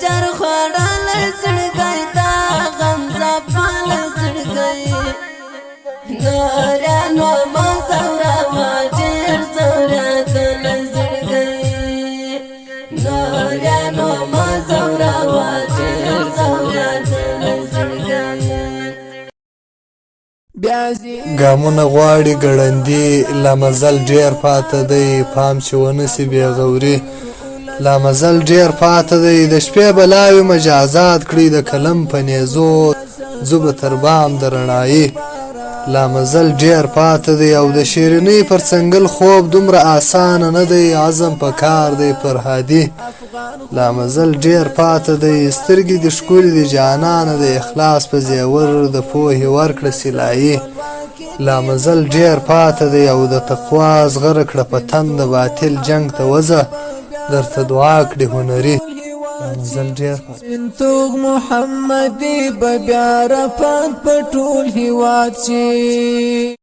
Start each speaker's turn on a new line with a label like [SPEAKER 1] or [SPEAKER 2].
[SPEAKER 1] چر خوړل زړګی دا غم زپال زړګی نورانو ما زوروا ډېر زورېدل زړګی نورانو ما زوروا ډېر زورېدل زړګی
[SPEAKER 2] ګامونه غواړي ګړندي لا مزل ډېر پاته دی پام چې ونسي بې غوري لا مزل ډېر پاته دی د شپې بلاوي مجازات کړي د قلم په نیزو زه به تر بام د رڼایي لا مزل ډېر پاته دی او د شیرینۍ پر څنګل خوب دومره اسانه نه دی عزم په کار دی پر هادي لا مزل ډېر پاته دی سترګې د ښکلې د جانانه د اخلاص په زیور د پوهې ورکړه سلایي لا مزل ډېر پاته دی او د تقوا زغره کړه په تن د باطل جنگ ته وځه درته دعا کړي هنري لا مزل ډېر
[SPEAKER 3] توغ محمدي به بیا رپاند په ټول هیواد شي